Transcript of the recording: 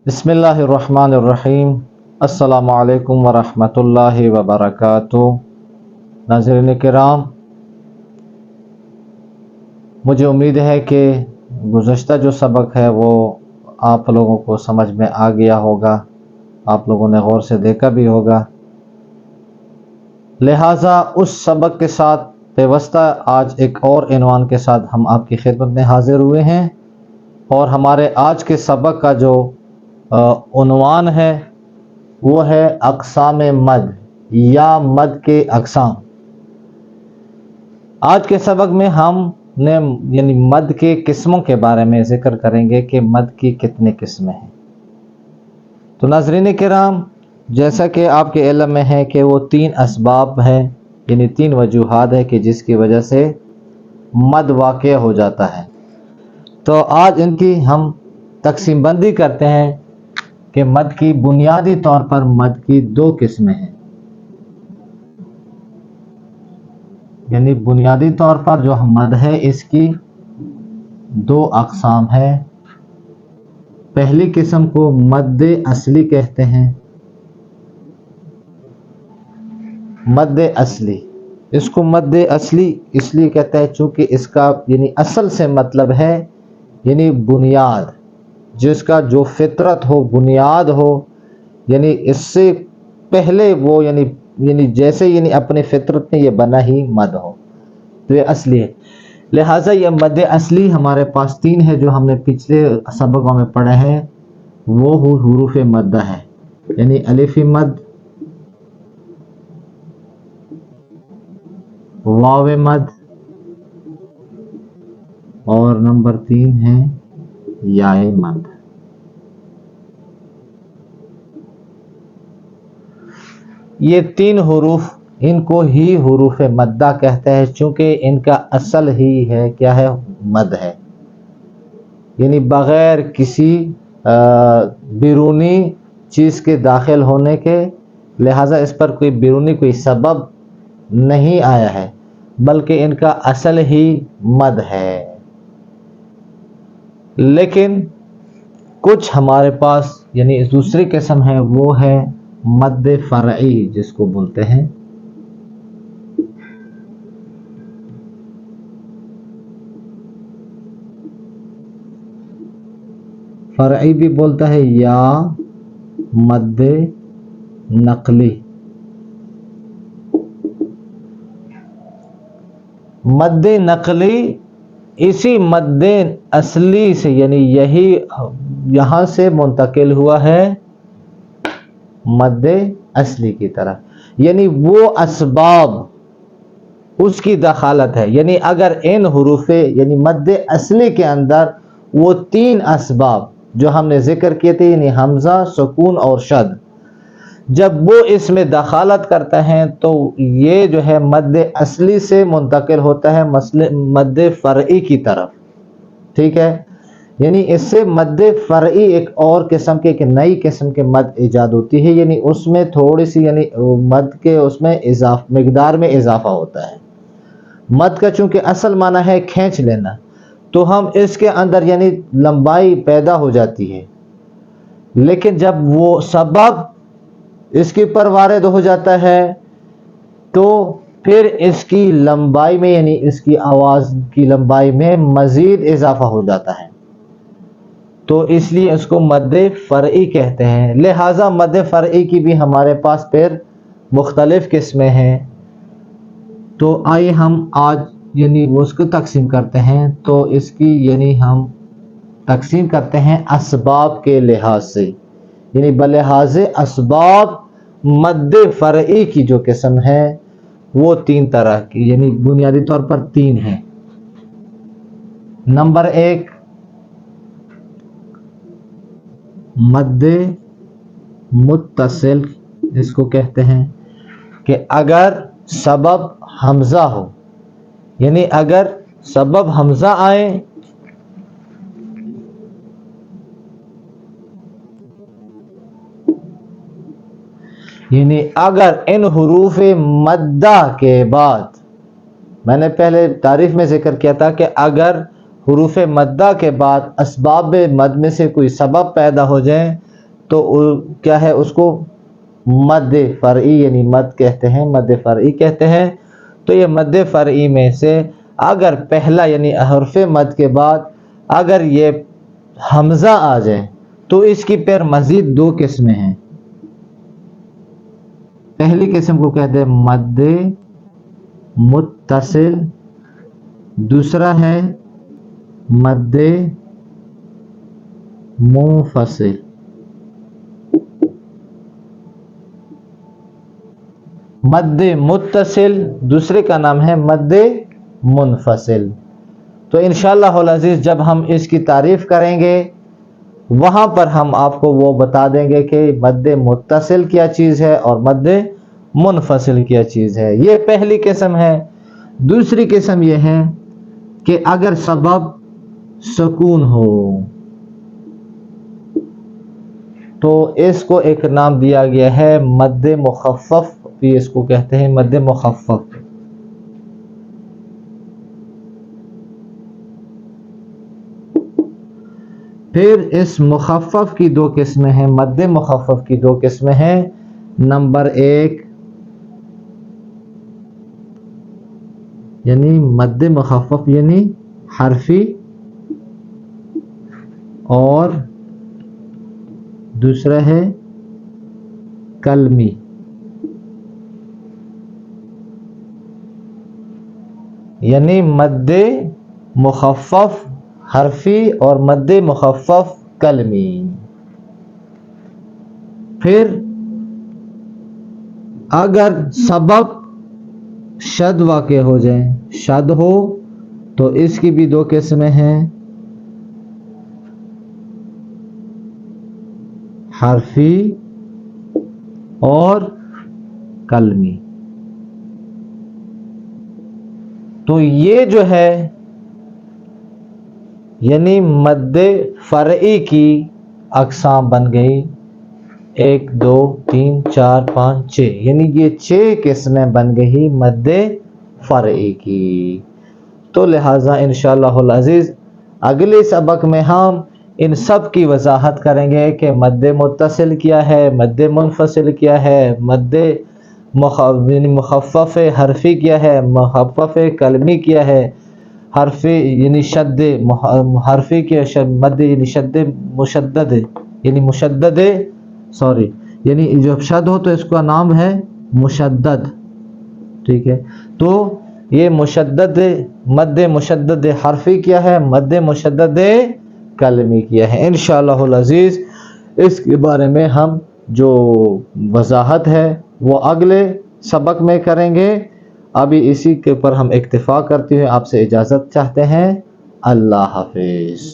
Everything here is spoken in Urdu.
بسم اللہ الرحمن الرحیم۔ السلام علیکم ورحمۃ اللہ وبرکاتہ۔ ناظرین کرام، مجھے امید ہے کہ گزشتہ جو سبق ہے وہ آپ لوگوں کو سمجھ میں آ گیا ہوگا، آپ لوگوں نے غور سے دیکھا بھی ہوگا، لہٰذا اس سبق کے ساتھ پیوستہ آج ایک اور عنوان کے ساتھ ہم آپ کی خدمت میں حاضر ہوئے ہیں، اور ہمارے آج کے سبق کا جو عنوان ہے وہ ہے اقسام مد یا مد کے اقسام۔ آج کے سبق میں ہم نے مد کے قسموں کے بارے میں ذکر کریں گے کہ مد کی کتنے قسمیں ہیں۔ تو ناظرین کرام، جیسا کہ آپ کے علم میں ہے کہ وہ 3 اسباب ہیں، 3 وجوہات ہیں کہ جس کی وجہ سے مد واقع ہو جاتا ہے۔ تو آج ان کی ہم تقسیم بندی کرتے ہیں کہ مد کی بنیادی طور پر مد کی 2 قسمیں ہیں، بنیادی طور پر جو مد ہے اس کی 2 اقسام ہے۔ پہلی قسم کو مد اصلی کہتے ہیں۔ مد اصلی، اس کو مد اصلی اس لیے کہتا ہے چونکہ اس کا اصل سے مطلب ہے بنیاد، جس کا جو فطرت ہو، بنیاد ہو، اس سے پہلے وہ جیسے اپنے فطرت میں یہ بنا ہی مد ہو، تو یہ اصلی ہے۔ لہٰذا یہ مد اصلی ہمارے پاس 3 ہے جو ہم نے پچھلے سبقوں میں پڑھے ہیں، وہ حروف مدہ ہے، الف مد، واو مد، اور نمبر 3 ہے یا مد۔ یہ 3 حروف، ان کو ہی حروف مدہ کہتے ہیں چونکہ ان کا اصل ہی ہے کیا ہے؟ مد ہے، بغیر کسی بیرونی چیز کے داخل ہونے کے، لہٰذا اس پر کوئی بیرونی کوئی سبب نہیں آیا ہے، بلکہ ان کا اصل ہی مد ہے۔ لیکن کچھ ہمارے پاس دوسری قسم ہے، وہ ہے مد فرعی جس کو بولتے ہیں۔ فرعی بھی بولتا ہے یا مد نقلی۔ مد نقلی اسی مد اصلی سے یہاں سے منتقل ہوا ہے مد اصلی کی طرف، وہ اسباب اس کی دخالت ہے، اگر ان حروف مد اصلی کے اندر وہ 3 اسباب جو ہم نے ذکر کیے تھے، حمزہ، سکون اور شد، جب وہ اس میں دخالت کرتا ہے تو یہ جو ہے مد اصلی سے منتقل ہوتا ہے مد فرعی کی طرف، ٹھیک ہے؟ اس سے مد فرعی ایک اور قسم کے، ایک نئی قسم کے مد ایجاد ہوتی ہے، اس میں تھوڑی سی مد کے اس میں مقدار میں اضافہ ہوتا ہے۔ مد کا چونکہ اصل معنی ہے کھینچ لینا، تو ہم اس کے اندر لمبائی پیدا ہو جاتی ہے، لیکن جب وہ سبب اس کے پر وارد ہو جاتا ہے تو پھر اس کی لمبائی میں اس کی آواز کی لمبائی میں مزید اضافہ ہو جاتا ہے، تو اس لیے اس کو مد فرعی کہتے ہیں۔ لہٰذا مد فرعی کی بھی ہمارے پاس پھر مختلف قسمیں ہیں۔ تو آئیے ہم آج اس کو تقسیم کرتے ہیں، تو اس کی ہم تقسیم کرتے ہیں اسباب کے لحاظ سے، بلحاظ اسباب مد فرعی کی جو قسم ہے وہ 3 طرح کی، بنیادی طور پر 3 ہیں۔ نمبر 1 مد متصل، اس کو کہتے ہیں کہ اگر سبب حمزہ ہو، اگر سبب حمزہ آئے اگر ان حروف مدہ کے بعد، میں نے پہلے تعریف میں ذکر کیا تھا کہ اگر حروف مدہ کے بعد اسباب مد میں سے کوئی سبب پیدا ہو جائے تو کیا ہے اس کو مد فرعی یعنی مد کہتے ہیں، مد فرعی کہتے ہیں۔ تو یہ مد فرعی میں سے اگر پہلا یعنی حرف مد کے بعد اگر یہ حمزہ آ جائے تو اس کی پھر مزید دو قسمیں ہیں۔ پہلی قسم کو کہتے ہیں مد متصل، دوسرا ہے مد منفصل۔ مد متصل دوسرے کا نام ہے مد منفصل۔ تو انشاءاللہ العزیز جب ہم اس کی تعریف کریں گے وہاں پر ہم آپ کو وہ بتا دیں گے کہ مد متصل کیا چیز ہے اور مد منفصل کیا چیز ہے۔ یہ پہلی قسم ہے۔ دوسری قسم یہ ہے کہ اگر سبب سکون ہو تو اس کو ایک نام دیا گیا ہے مد مخفف، بھی اس کو کہتے ہیں مد مخفف۔ پھر اس مخفف کی دو قسمیں ہیں، مد مخفف کی دو قسمیں ہیں۔ نمبر ایک یعنی مد مخفف یعنی حرفی، اور دوسرا ہے کلمی۔ یعنی مد مخفف حرفی اور مد مخفف کلمی۔ پھر اگر سبب شد واقع ہو جائے، شد ہو تو اس کی بھی دو قسمیں ہیں، حرفی اور کلمی۔ تو یہ جو ہے یعنی مد فرعی کی اقسام بن گئی، 1 2 3 4 5 6، یعنی یہ 6 قسمیں بن گئی مد فرعی کی۔ تو لہٰذا انشاءاللہ العزیز اگلے سبق میں ہم ان سب کی وضاحت کریں گے کہ مد متصل کیا ہے، مد منفصل کیا ہے، مد مخفف حرفی کیا ہے، مخفف کلمی کیا ہے، حرفی یعنی شد حرفی کے مد یعنی شد مشدد یعنی مشدد یعنی جب شد ہو تو اس کا نام ہے مشدد، ٹھیک ہے۔ تو یہ مشدد مد مشدد حرفی کیا ہے، مد مشدد کلمی کیا ہے۔ انشاءاللہ العزیز اس کے بارے میں ہم جو وضاحت ہے وہ اگلے سبق میں کریں گے۔ ابھی اسی کے پر ہم اکتفا کرتے ہوئے آپ سے اجازت چاہتے ہیں۔ اللہ حافظ۔